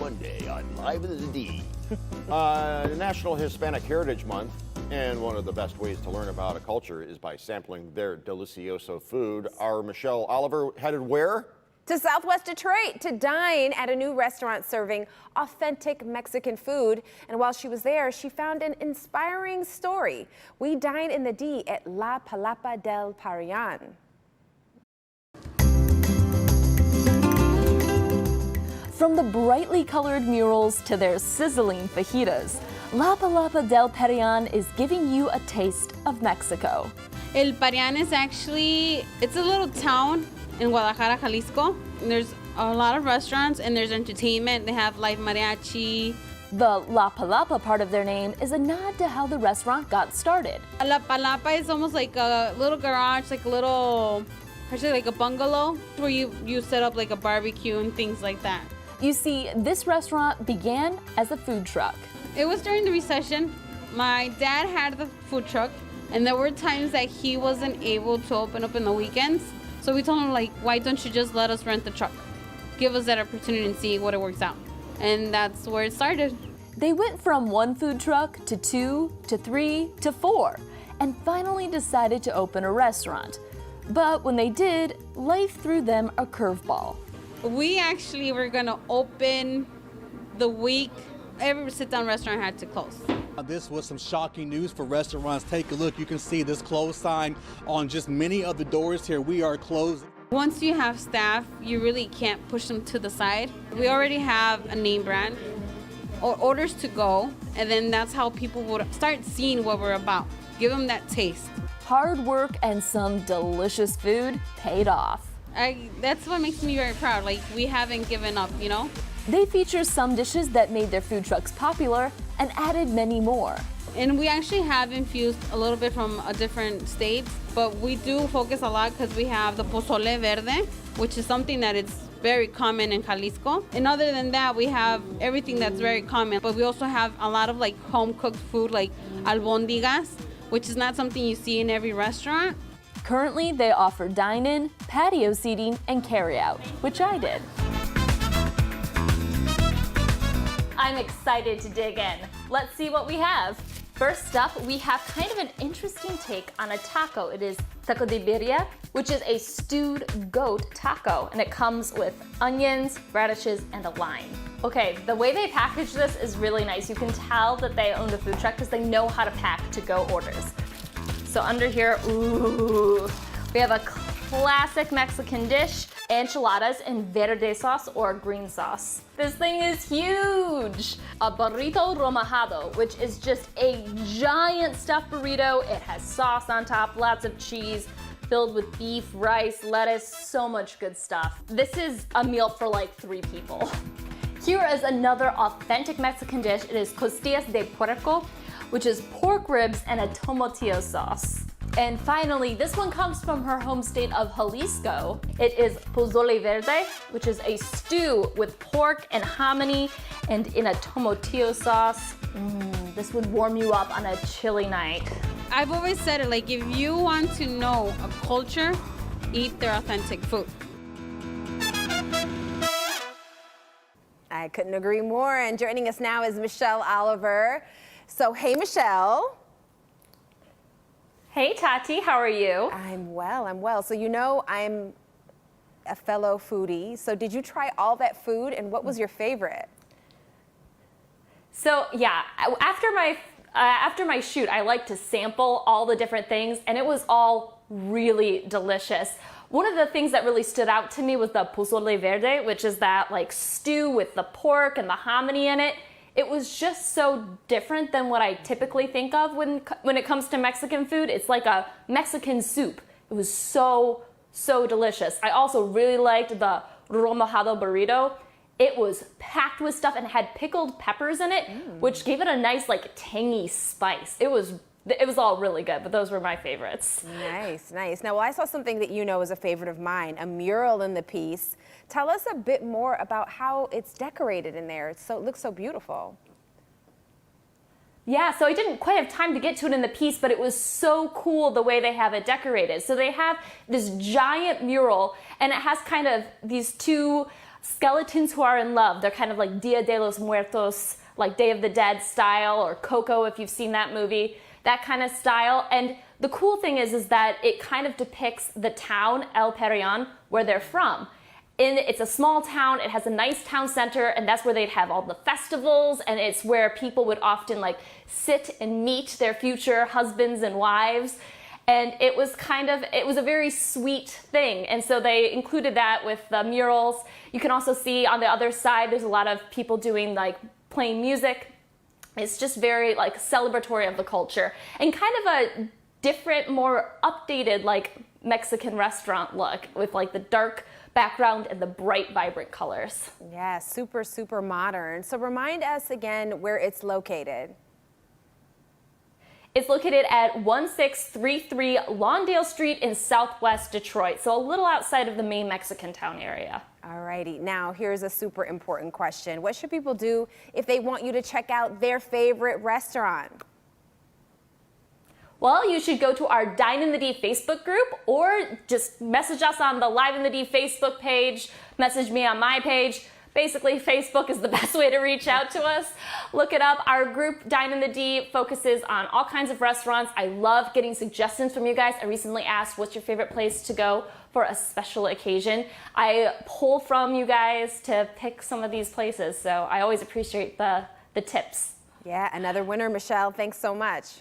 Monday on Live at the D. National Hispanic Heritage Month, and one of the best ways to learn about a culture is by sampling their delicioso food. Our Michelle Oliver headed where? To Southwest Detroit to dine at a new restaurant serving authentic Mexican food. And while she was there, she found an inspiring story. We dine in the D at La Palapa del Parian. From the brightly colored murals to their sizzling fajitas, La Palapa del Parian is giving you a taste of Mexico. El Parian is actually, it's a little town in Guadalajara, Jalisco. There's a lot of restaurants and there's entertainment. They have live mariachi. The La Palapa part of their name is a nod to how the restaurant got started. La Palapa is almost like a little garage, like a little, actually like a bungalow where you set up like a barbecue and things like that. You see, this restaurant began as a food truck. It was during the recession. My dad had the food truck and there were times that he wasn't able to open up in the weekends. So we told him, like, why don't you just let us rent the truck? Give us that opportunity and see what it works out. And that's where it started. They went from one food truck to 2 to 3 to 4 and finally decided to open a restaurant. But when they did, life threw them a curveball. We actually were gonna open the week every sit-down restaurant had to close. This was some shocking news for restaurants. Take a look. You can see this closed sign on just many of the doors here. We are closed. Once you have staff, you really can't push them to the side. We already have a name brand or orders to go, and then that's how people would start seeing what we're about. Give them that taste. Hard work and some delicious food paid off. That's what makes me very proud. Like, we haven't given up, you know? They feature some dishes that made their food trucks popular and added many more. And we actually have infused a little bit from a different states, but we do focus a lot because we have the pozole verde, which is something that is very common in Jalisco. And other than that, we have everything that's very common, but we also have a lot of like home cooked food like albóndigas, which is not something you see in every restaurant. Currently, they offer dine-in, patio seating, and carry-out, which I did. I'm excited to dig in. Let's see what we have. First up, we have kind of an interesting take on a taco. It is taco de birria, which is a stewed goat taco, and it comes with onions, radishes, and a lime. Okay, the way they package this is really nice. You can tell that they own the food truck because they know how to pack to-go orders. So under here, ooh, we have a classic Mexican dish, enchiladas in verde sauce or green sauce. This thing is huge. A burrito romajado, which is just a giant stuffed burrito. It has sauce on top, lots of cheese, filled with beef, rice, lettuce, so much good stuff. This is a meal for like 3 people. Here is another authentic Mexican dish. It is costillas de puerco, which is pork ribs and a tomatillo sauce. And finally, this one comes from her home state of Jalisco. It is pozole verde, which is a stew with pork and hominy and in a tomatillo sauce. This would warm you up on a chilly night. I've always said it, like, if you want to know a culture, eat their authentic food. I couldn't agree more. And joining us now is Michelle Oliver. So, hey, Michelle. Hey, Tati, how are you? I'm well. So, you know, I'm a fellow foodie. So did you try all that food, and what was your favorite? So, yeah, after my shoot, I like to sample all the different things, and it was all really delicious. One of the things that really stood out to me was the pozole verde, which is that like stew with the pork and the hominy in it. It was just so different than what I typically think of when it comes to Mexican food. It's like a Mexican soup. It was so delicious. I also really liked the romajado burrito. It was packed with stuff and had pickled peppers in it, which gave it a nice like tangy spice. It was all really good, but those were my favorites. Nice. Now, well, I saw something that you know is a favorite of mine, a mural in the piece. Tell us a bit more about how it's decorated in there. It looks so beautiful. Yeah, so I didn't quite have time to get to it in the piece, but it was so cool the way they have it decorated. So they have this giant mural, and it has kind of these two skeletons who are in love. They're kind of like Dia de los Muertos, like Day of the Dead style, or Coco if you've seen that movie, that kind of style. And the cool thing is that it kind of depicts the town, El Parian, where they're from. It's a small town, it has a nice town center, and that's where they'd have all the festivals, and it's where people would often like sit and meet their future husbands and wives. And it was a very sweet thing. And so they included that with the murals. You can also see on the other side, there's a lot of people doing like playing music. It's just very like celebratory of the culture and kind of a different, more updated like Mexican restaurant look with like the dark background and the bright, vibrant colors. Yeah, super, super modern. So remind us again where it's located. It's located at 1633 Lawndale Street in Southwest Detroit, so a little outside of the main Mexican town area. Alrighty, now here's a super important question. What should people do if they want you to check out their favorite restaurant? Well, you should go to our Dine in the D Facebook group or just message us on the Live in the D Facebook page, message me on my page. Basically, Facebook is the best way to reach out to us. Look it up. Our group, Dine in the D, focuses on all kinds of restaurants. I love getting suggestions from you guys. I recently asked, what's your favorite place to go for a special occasion? I pull from you guys to pick some of these places, so I always appreciate the tips. Yeah, another winner, Michelle. Thanks so much.